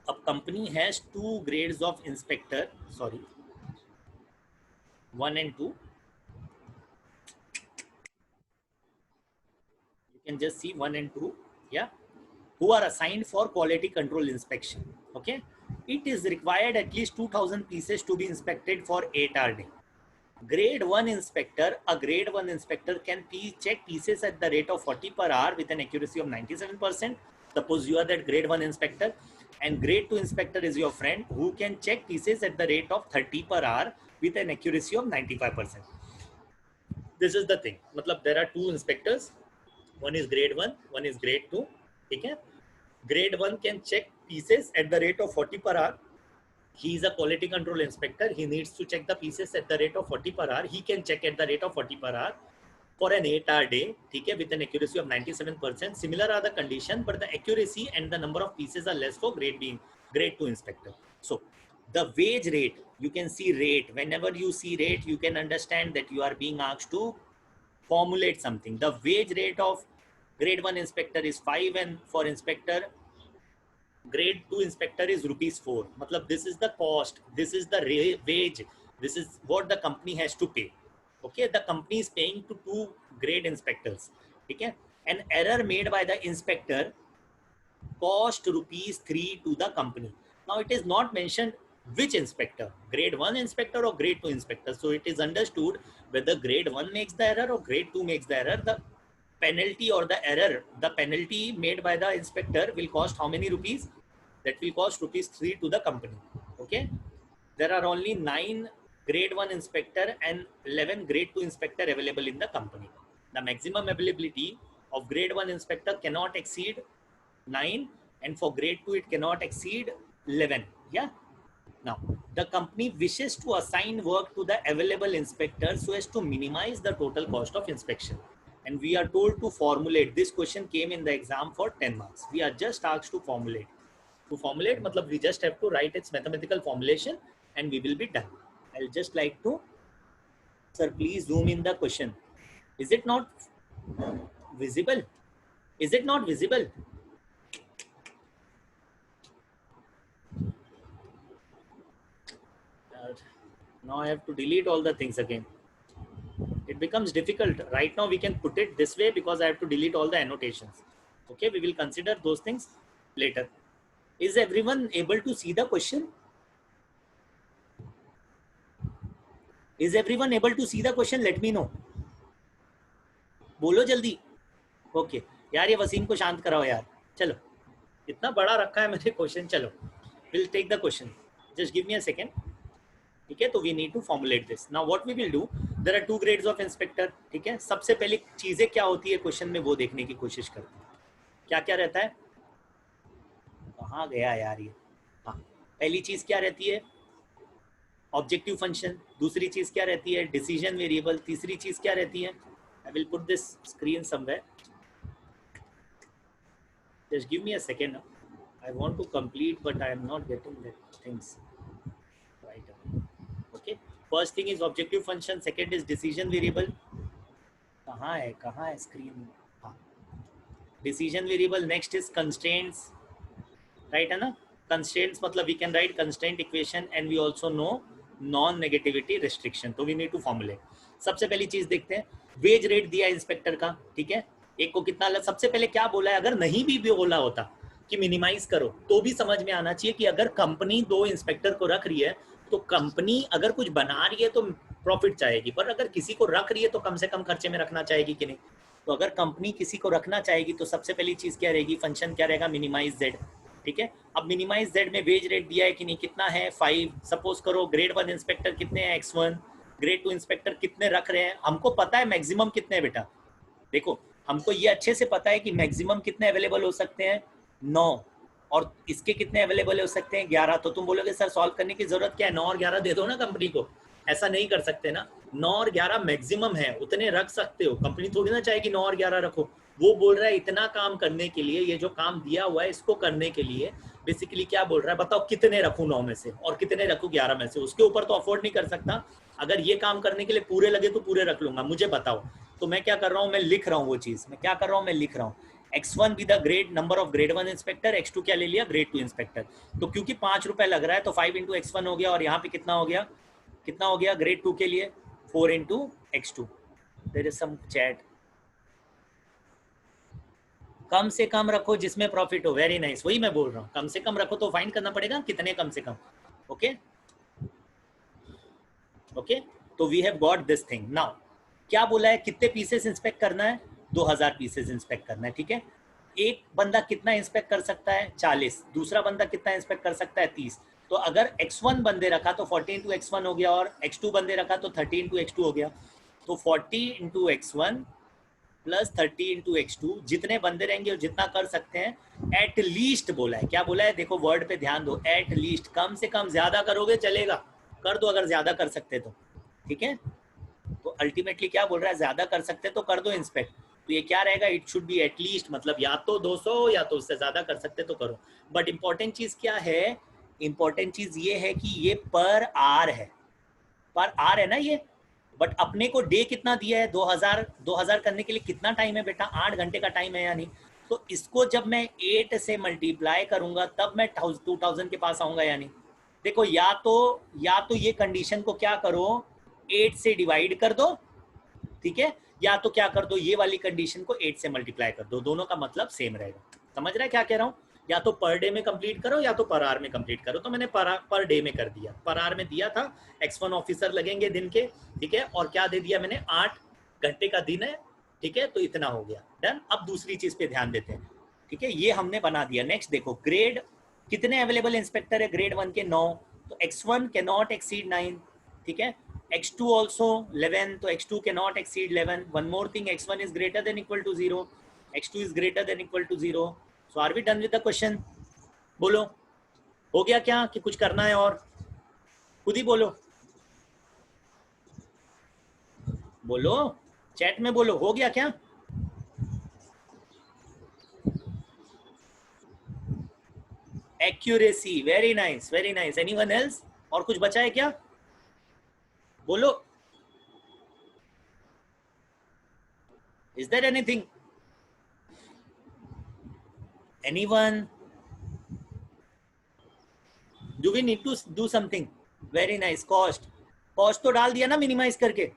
a company has two grades of inspector, sorry, 1 and 2. You can just see 1 and 2, yeah, who are assigned for quality control inspection. Okay, it is required at least 2000 pieces to be inspected for 8-hour day. Grade 1 inspector, a grade 1 inspector can check pieces at the rate of 40 per hour with an accuracy of 97%. Suppose you are that grade 1 inspector, and grade 2 inspector is your friend who can check pieces at the rate of 30 per hour with an accuracy of 95%. This is the thing. मतलब there are two inspectors, one is grade 1, one is grade 2. ठीक है? Grade 1 can check pieces at the rate of 40 per hour. He is a quality control inspector. He needs to check the pieces at the rate of 40 per hour. He can check at the rate of 40 per hour for an 8-hour day, okay, with an accuracy of 97%. Similar are the condition, but the accuracy and the number of pieces are less for grade 2 inspector. So the wage rate, you can see rate. Whenever you see rate, you can understand that you are being asked to formulate something. The wage rate of grade 1 inspector is 5, and for inspector grade 2 inspector is ₹4. मतलब this is the cost, this is the wage, this is what the company has to pay. Okay, the company is paying to 2 grade inspectors. Okay, an error made by the inspector cost ₹3 to the company. Now it is not mentioned which inspector, grade 1 inspector or grade 2 inspector. So it is understood whether grade 1 makes the error or grade 2 makes the error. The penalty or the error, the penalty made by the inspector will cost how many rupees? That will cost ₹3 to the company. Okay, there are only 9 grade 1 inspector and 11 grade 2 inspector available in the company. The maximum availability of grade 1 inspector cannot exceed 9, and for grade 2 it cannot exceed 11. Yeah. Now the company wishes to assign work to the available inspector so as to minimize the total cost of inspection, and we are told to formulate. This question came in the exam for 10 marks. We are just asked to formulate. To formulate matlab we just have to write its mathematical formulation and we will be done. I'll just like to, sir, please zoom in the question. Is it not visible? Is it not visible? Now I have to delete all the things again. It becomes difficult. Right now we can put it this way because I have to delete all the annotations. Okay, we will consider those things later. Is everyone able to see the question? Is everyone able to see the question? Let me know. बोलो जल्दी. Okay यार, ये वसीम को शांत कराओ यार. चलो, इतना बड़ा रखा है मैंने क्वेश्चन. चलो, will take the question. Just give me a second. ठीक है, तो we need to formulate this. Now what we will do, there are 2 grades of inspector. ठीक है, सबसे पहले चीजें क्या होती है क्वेश्चन में वो देखने की कोशिश करते हैं. क्या क्या रहता है, कहाँ गया यार ये. हाँ, पहली चीज क्या रहती है, ऑब्जेक्टिव फंक्शन. दूसरी चीज क्या रहती है, डिसीजन वेरिएबल. तीसरी चीज क्या रहती है, I will put this screen somewhere. Just give me a second. I want to complete, but I am not getting that things right. Okay. First thing is objective function. Second is decision variable. कहाँ है screen? हाँ. Decision variable. Next is constraints. Right है ना? Constraints मतलब we can write constraint equation, and we also know non-negativity restriction. तो we need to formulate. सबसे पहली चीज देखते हैं. Wage rate दिया इंस्पेक्टर का. ठीक है. एक को कितना, सबसे पहले क्या बोला है, अगर नहीं भी बोला होता कि मिनिमाइज करो तो भी समझ में आना चाहिए कि अगर कंपनी 2 इंस्पेक्टर को रख रही है तो कंपनी अगर कुछ बना रही है तो प्रॉफिट चाहेगी, पर अगर किसी को रख रही है तो कम से कम खर्चे में रखना चाहेगी कि नहीं. तो अगर कंपनी किसी को रखना चाहेगी तो सबसे पहली चीज क्या रहेगी, फंक्शन क्या रहेगा, मिनिमाइज जेड. ठीक है. अब मिनिमाइज जेड में वेज रेट दिया है कि नहीं, कितना है 5. सपोज करो ग्रेड 1 इंस्पेक्टर कितने हैं, X1. ग्रेड 2 इंस्पेक्टर कितने रख रहे हैं, हमको पता है मैक्सिमम कितने हैं बेटा. देखो, हमको ये अच्छे से पता है कि मैक्सिमम कितने अवेलेबल हो सकते हैं, 9. और इसके कितने अवेलेबल हो सकते हैं, 11. तो तुम बोलोगे सर सॉल्व करने की जरूरत क्या है, 9 और 11 दे दो ना कंपनी को. ऐसा नहीं कर सकते ना. 9 और 11 मैक्सिमम है, उतने रख सकते हो. कंपनी थोड़ी ना चाहेगी 9 और 11 रखो. वो बोल रहा है इतना काम करने के लिए, ये जो काम दिया हुआ है इसको करने के लिए बेसिकली क्या बोल रहा है, बताओ कितने रखूं 9 में से और कितने रखूं 11 में से. उसके ऊपर तो अफोर्ड नहीं कर सकता. अगर ये काम करने के लिए पूरे लगे तो पूरे रख लूंगा, मुझे बताओ. तो मैं क्या कर रहा हूँ, मैं लिख रहा हूँ वो चीज़. मैं क्या कर रहा हूँ, मैं लिख रहा हूँ x1 भी the grade number of grade 1 inspector, x2 क्या ले लिया, ग्रेड 2 इंस्पेक्टर। तो क्योंकि 5 रुपए लग रहा है तो 5 इंटू x1 हो गया, और यहाँ पे कितना हो गया, कितना हो गया ग्रेड 2 के लिए, 4 into x2। There is some chat. कम से कम रखो जिसमें प्रॉफिट हो, वेरी नाइस, वही मैं बोल रहा हूँ, कम से कम रखो तो फाइंड करना पड़ेगा कितने कम से कम। ओके ओके, तो we have got this thing. Now क्या बोला है, कितने पीसेस इंस्पेक्ट करना है, 2000 पीसेस इंस्पेक्ट करना है, ठीक है। एक बंदा कितना इंस्पेक्ट कर सकता है, 40, दूसरा बंदा कितना इंस्पेक्ट कर सकता है, 30। तो अगर x1 बंदे रखा तो 40 इंटू x1 हो गया, और x2 बंदे रखा तो 30 इंटू x2 हो गया। तो 40 into x1 plus 30 into x2, जितने बंदे रहेंगे और जितना कर सकते हैं, एट लीस्ट बोला है। क्या बोला है, देखो वर्ड पे ध्यान दो, एट लीस्ट, कम से कम, ज्यादा करोगे चलेगा, कर दो अगर ज्यादा कर सकते तो, ठीक है। तो अल्टीमेटली क्या बोल रहा है, ज्यादा कर सकते तो कर दो इंस्पेक्ट। तो ये क्या रहेगा, इट शुड बी एटलीस्ट, मतलब या तो 200 या तो उससे ज्यादा कर सकते तो करो। बट इंपॉर्टेंट चीज क्या है, इंपॉर्टेंट चीज ये है कि ये पर आर है, पर आर है ना ये। बट अपने को डे कितना दिया है, 2000 करने के लिए कितना टाइम है बेटा, 8 घंटे का टाइम है या नहीं। तो इसको जब मैं 8 से मल्टीप्लाई करूंगा तब मैं 2000 के पास आऊंगा या नहीं। देखो या तो ये कंडीशन को क्या करो, 8 से डिवाइड कर दो, ठीक है, या तो क्या कर दो, ये वाली कंडीशन को 8 से मल्टीप्लाई कर दो, दोनों का मतलब सेम रहेगा। समझ रहे हैं क्या कह रहा हूँ, या तो पर डे में कंप्लीट करो या तो पर आवर में कंप्लीट करो। तो मैंने पर डे में कर दिया, पर आवर में दिया था, x1 ऑफिसर लगेंगे दिन के, ठीक है, और क्या दे दिया मैंने, 8 घंटे का दिन है, ठीक है, तो इतना हो गया, डन। अब दूसरी चीज पे ध्यान देते हैं, ठीक है, ये हमने बना दिया। नेक्स्ट देखो, ग्रेड कितने अवेलेबल इंस्पेक्टर है, ग्रेड 1 के 9, तो x1 कैन नॉट एक्सीड 9, ठीक है, x2 also 11, तो x2 cannot exceed 11. One more thing, x1 is greater than equal to 0, x2 is greater than equal to 0. So are we done with the question? बोलो, हो गया क्या कि कुछ करना है, और खुद ही बोलो, बोलो चैट में बोलो, हो गया क्या? Accuracy, very nice very nice. Anyone else, और कुछ बचा है क्या, बोलो। Is there anything? Anyone? Do we need to do something? Very nice. Cost तो डाल दिया ना मिनिमाइज करके।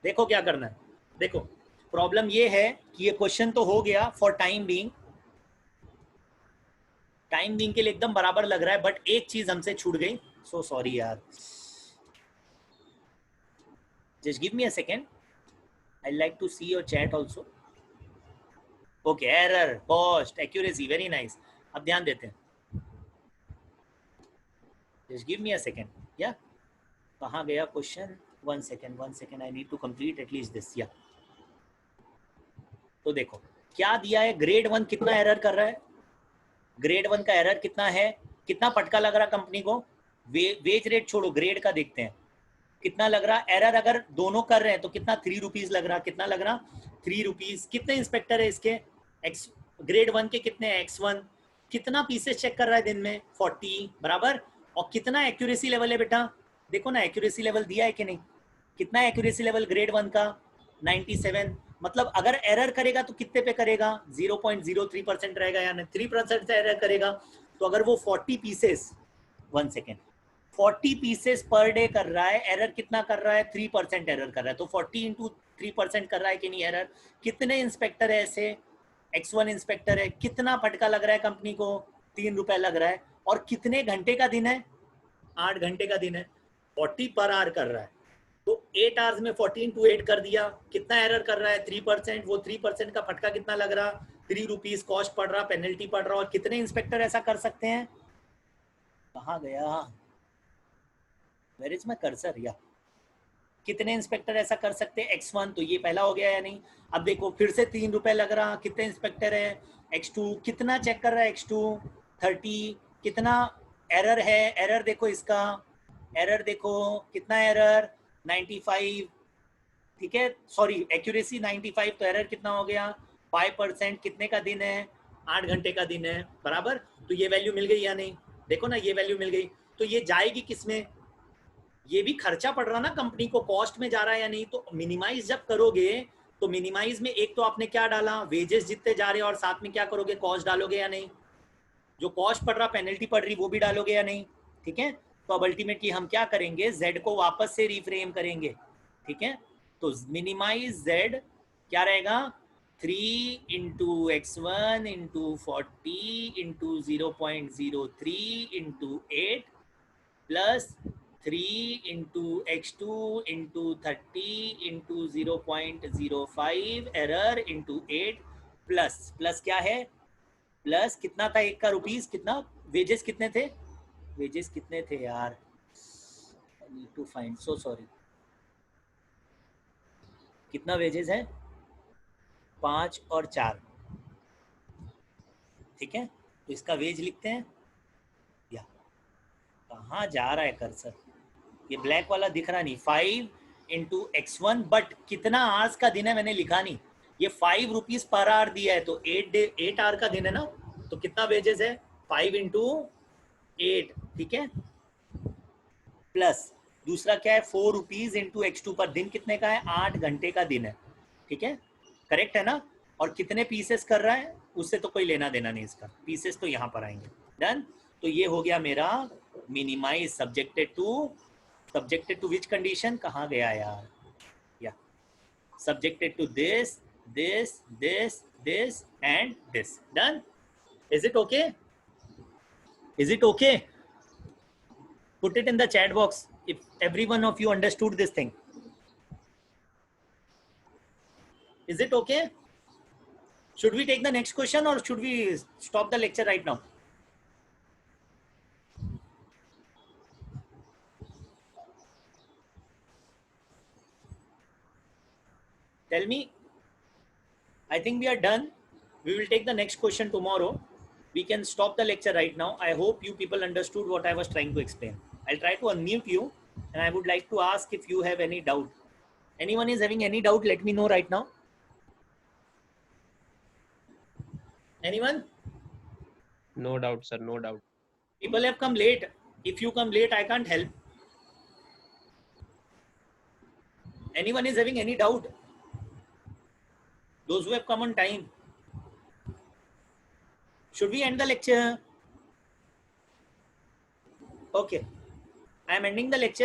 देखो क्या करना है, देखो प्रॉब्लम ये है कि ये क्वेश्चन तो हो गया for time being, time being के लिए एकदम बराबर लग रहा है, बट एक चीज हमसे छूट गई, सो सॉरी यार। Just give me a second, I like to see your chat also. Okay, error, cost, accuracy, very nice. अब ध्यान देते हैं, just give me a second, या कहाँ गया question, one second, I need to complete at least this, या। तो देखो क्या दिया है, ग्रेड 1 कितना एरर कर रहा है, ग्रेड 1 का एरर कितना है, कितना फटका लग रहा कंपनी को, वेज रेट छोड़ो, ग्रेड का देखते हैं कितना लग रहा एरर। अगर दोनों कर रहे हैं तो कितना, 3 रुपीज लग रहा, कितना लग रहा, 3 रुपीज। कितने इंस्पेक्टर है इसके, एक्स ग्रेड 1 के कितने, x1 कितना पीसेस चेक कर रहा है दिन में, 40 बराबर। और कितना एक्यूरेसी लेवल है बेटा, देखो ना एक्यूरेसी लेवल दिया है कि नहीं, कितना एक्यूरेसी लेवल ग्रेड 1 का, 97। मतलब अगर एरर करेगा तो कितने पे करेगा, 0.03% रहेगा, यानी 3% से एरर करेगा। तो अगर वो 40 pieces, 1 second, 40 pieces per day कर रहा है, एरर कितना कर रहा है, 3% एरर कर रहा है। तो 40 इंटू 3% कर रहा है कि नहीं एरर। कितने इंस्पेक्टर है ऐसे, x1 इंस्पेक्टर है, कितना फटका लग रहा है कंपनी को, 3 रुपए लग रहा है। और कितने घंटे का दिन है, 8 घंटे का दिन है, 40 पर आवर कर रहा है। तो 8 आवर्स में 14 इंटू 8 कर दिया, कितना एरर कर रहा है, 3%। वो 3% का फटका कितना लग रहा, 3 रुपीज कॉस्ट पड़ रहा, पेनल्टी पड़ रहा। और कितने इंस्पेक्टर ऐसा कर सकते हैं, कहाँ गया, वेयर इज माय कर्सर, या कितने इंस्पेक्टर ऐसा कर सकते हैं, x1, तो ये पहला हो गया या नहीं। अब देखो फिर से 3 रुपए लग रहा, कितने इंस्पेक्टर है, x2 कितना चेक कर रहा है, x2 30, कितना एरर है, एरर देखो इसका, एरर देखो कितना एरर, 95, ठीक है, सॉरी एक्यूरेसी 95, तो एरर कितना हो गया, 5%। कितने का दिन है, 8 घंटे का दिन है बराबर। तो ये वैल्यू मिल गई या नहीं, देखो ना ये वैल्यू मिल गई। तो ये जाएगी किसमें, ये भी खर्चा पड़ रहा ना कंपनी को, कॉस्ट में जा रहा है या नहीं। तो मिनिमाइज जब करोगे तो मिनिमाइज में एक तो आपने क्या डाला, वेजेस जितने जा रहे हैं, और साथ में क्या करोगे, कॉस्ट डालोगे या नहीं, जो कॉस्ट पड़ रहा, पेनल्टी पड़ रही, वो भी डालोगे या नहीं, ठीक है। तो अब अल्टीमेटली हम क्या करेंगे, z को वापस से रिफ्रेम करेंगे, ठीक है। तो मिनिमाइज z क्या रहेगा, 3 into x1 into 40 into 0.03 into 8 plus 3 into x2 into 30 into 0.05 error into 8 plus क्या है, प्लस कितना था एक का रुपीस, कितना वेजेस कितने थे, वेजेस कितने थे यार, I need to find, so sorry, कितना वेजेस है, 5 और 4, ठीक है। तो इसका वेज लिखते हैं, या कहाँ जा रहा है कर्सर, ये ब्लैक वाला दिख रहा नहीं, 5 इंटू x1, बट कितना आवर्स का दिन है मैंने लिखा नहीं, ये 5 रुपीज पर आवर दिया है, तो 8 आवर का दिन है ना, तो कितना वेजेस है, 5 इंटू 8, ठीक है, प्लस दूसरा क्या है, 4 रुपीज इंटू x2 पर, दिन कितने का है, 8 घंटे का दिन है, ठीक है, करेक्ट है ना। और कितने पीसेस कर रहा है, उससे तो कोई लेना देना नहीं, इसका पीसेस तो यहाँ पर आएंगे, डन। तो ये हो गया मेरा minimize, subjected to which condition, कहाँ गया यार, या subjected to this this this this and this, done. Is it okay, is it okay, put it in the chat box if every one of you understood this thing. Is it okay, should we take the next question or should we stop the lecture right now? Tell me. I think we are done. We will take the next question tomorrow. We can stop the lecture right now. I hope you people understood what I was trying to explain. I'll try to unmute you and I would like to ask if you have any doubt. Anyone is having any doubt, let me know right now. Anyone? No doubt, sir. No doubt. People have come late. If you come late, I can't help. Anyone is having any doubt? Those who have come on time. Should we end the lecture? Okay. I am ending the lecture.